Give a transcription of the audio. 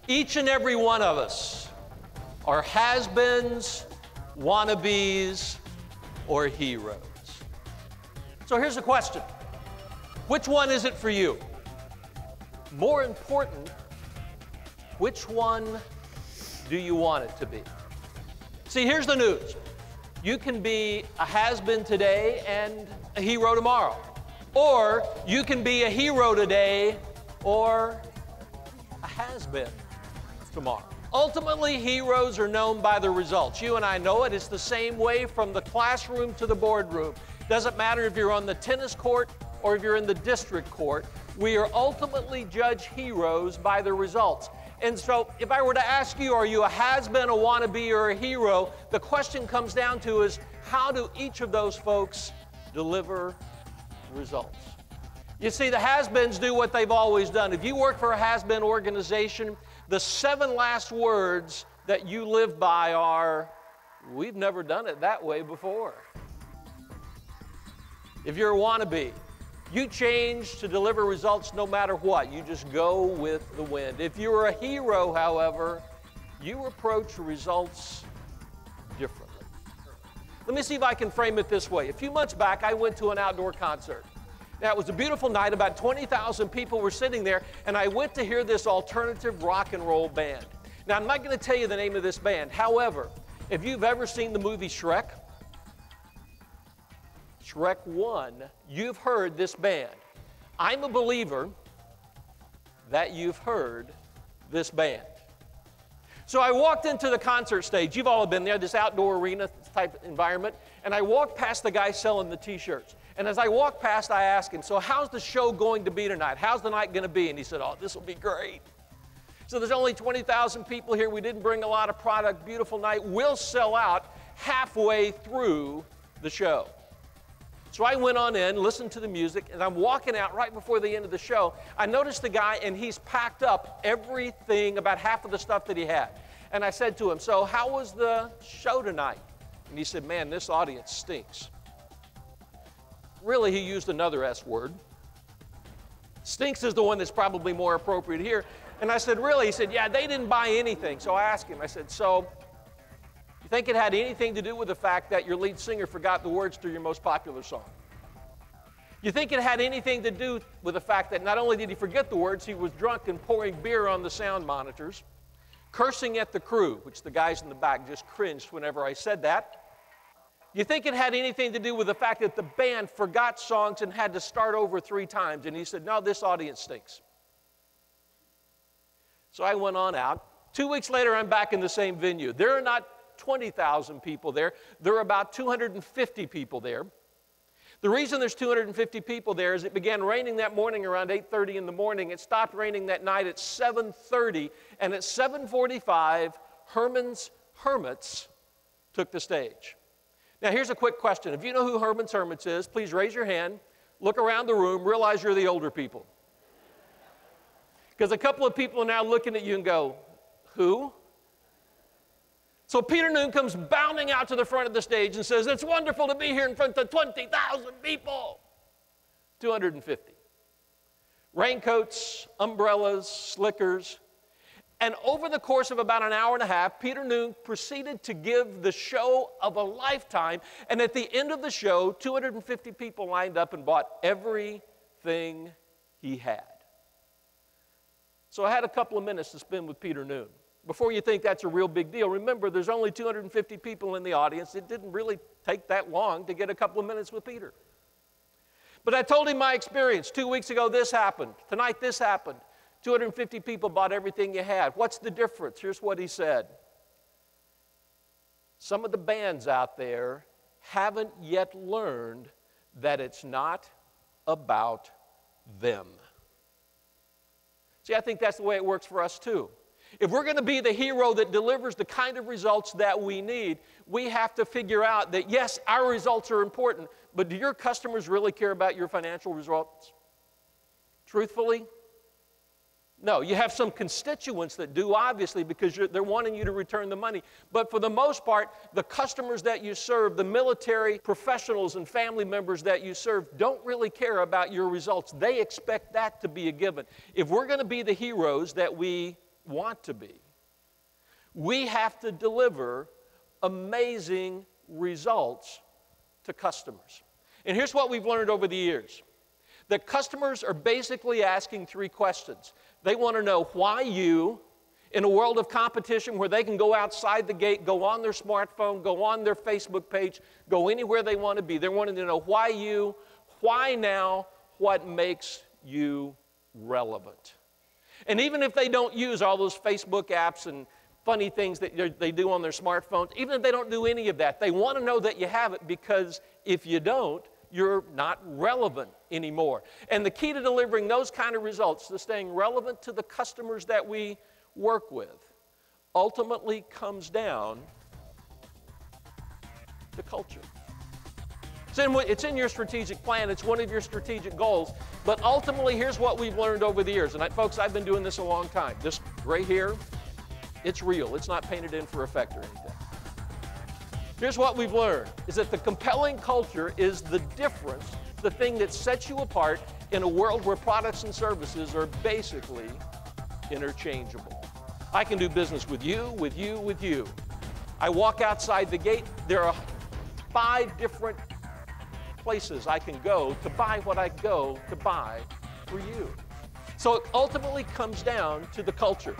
Each and every one of us are has-beens, wannabes, or heroes. So here's the question. Which one is it for you? More important, which one do you want it to be? See, here's the news. You can be a has-been today and a hero tomorrow. Or you can be a hero today or a has-been tomorrow. Ultimately, heroes are known by their results. You and I know it. It's the same way from the classroom to the boardroom. Doesn't matter if you're on the tennis court or if you're in the district court. We are ultimately judged heroes by their results. And so if I were to ask you, are you a has-been, a wannabe, or a hero? The question comes down to is, how do each of those folks deliver results? You see, the has-beens do what they've always done. If you work for a has-been organization, the 7 last words that you live by are, we've never done it that way before. If you're a wannabe, you change to deliver results no matter what. You just go with the wind. If you're a hero, however, you approach results differently. Let me see if I can frame it this way. A few months back, I went to an outdoor concert. Now, it was a beautiful night. About 20,000 people were sitting there, and I went to hear this alternative rock and roll band. Now, I'm not going to tell you the name of this band. However, if you've ever seen the movie Shrek, Shrek 1, you've heard this band. I'm a believer that you've heard this band. So I walked into the concert stage. You've all been there, this outdoor arena type environment, and I walked past the guy selling the T-shirts. And as I walked past, I asked him, so how's the show going to be tonight? How's the night going to be? And he said, oh, this will be great. So there's only 20,000 people here. We didn't bring a lot of product. Beautiful night. We'll sell out halfway through the show. So I went on in, listened to the music, and I'm walking out right before the end of the show. I noticed the guy, and he's packed up everything, about half of the stuff that he had. And I said to him, so how was the show tonight? And he said, man, this audience stinks. Really, he used another S word. Stinks is the one that's probably more appropriate here. And I said, really? He said, yeah, they didn't buy anything. So I asked him, I said, so you think it had anything to do with the fact that your lead singer forgot the words to your most popular song? You think it had anything to do with the fact that not only did he forget the words, he was drunk and pouring beer on the sound monitors, cursing at the crew, which the guys in the back just cringed whenever I said that. You think it had anything to do with the fact that the band forgot songs and had to start over 3 times? And he said, no, this audience stinks. So I went on out. 2 weeks later, I'm back in the same venue. There are not 20,000 people there. There are about 250 people there. The reason there's 250 people there is it began raining that morning around 8:30 in the morning. It stopped raining that night at 7:30. And at 7:45, Herman's Hermits took the stage. Now, here's a quick question. If you know who Herman's Hermits is, please raise your hand, look around the room, realize you're the older people. Because a couple of people are now looking at you and go, who? So Peter Noon comes bounding out to the front of the stage and says, it's wonderful to be here in front of 20,000 people. 250. Raincoats, umbrellas, slickers. And over the course of about an hour and a half, Peter Noon proceeded to give the show of a lifetime. And at the end of the show, 250 people lined up and bought everything he had. So I had a couple of minutes to spend with Peter Noon. Before you think that's a real big deal, remember there's only 250 people in the audience. It didn't really take that long to get a couple of minutes with Peter. But I told him my experience. 2 weeks ago, this happened. Tonight, this happened. 250 people bought everything you had. What's the difference? Here's what he said. Some of the bands out there haven't yet learned that it's not about them. See, I think that's the way it works for us too. If we're going to be the hero that delivers the kind of results that we need, we have to figure out that, yes, our results are important, but do your customers really care about your financial results? Truthfully, No, you have some constituents that do, obviously, because they're wanting you to return the money. But for the most part, the customers that you serve, the military professionals and family members that you serve, don't really care about your results. They expect that to be a given. If we're going to be the heroes that we want to be, we have to deliver amazing results to customers. And here's what we've learned over the years. The customers are basically asking three questions. They want to know why you, in a world of competition where they can go outside the gate, go on their smartphone, go on their Facebook page, go anywhere they want to be. They're wanting to know why you, why now, what makes you relevant. And even if they don't use all those Facebook apps and funny things that they do on their smartphones, even if they don't do any of that, they want to know that you have it, because if you don't, you're not relevant anymore. And the key to delivering those kind of results, to staying relevant to the customers that we work with, ultimately comes down to culture. It's in your strategic plan. It's one of your strategic goals. But ultimately, here's what we've learned over the years. And folks, I've been doing this a long time. This right here, it's real. It's not painted in for effect or anything. Here's what we've learned, is that the compelling culture is the difference, the thing that sets you apart in a world where products and services are basically interchangeable. I can do business with you, with you, with you. I walk outside the gate, there are 5 different places I can go to buy what I go to buy for you. So it ultimately comes down to the culture.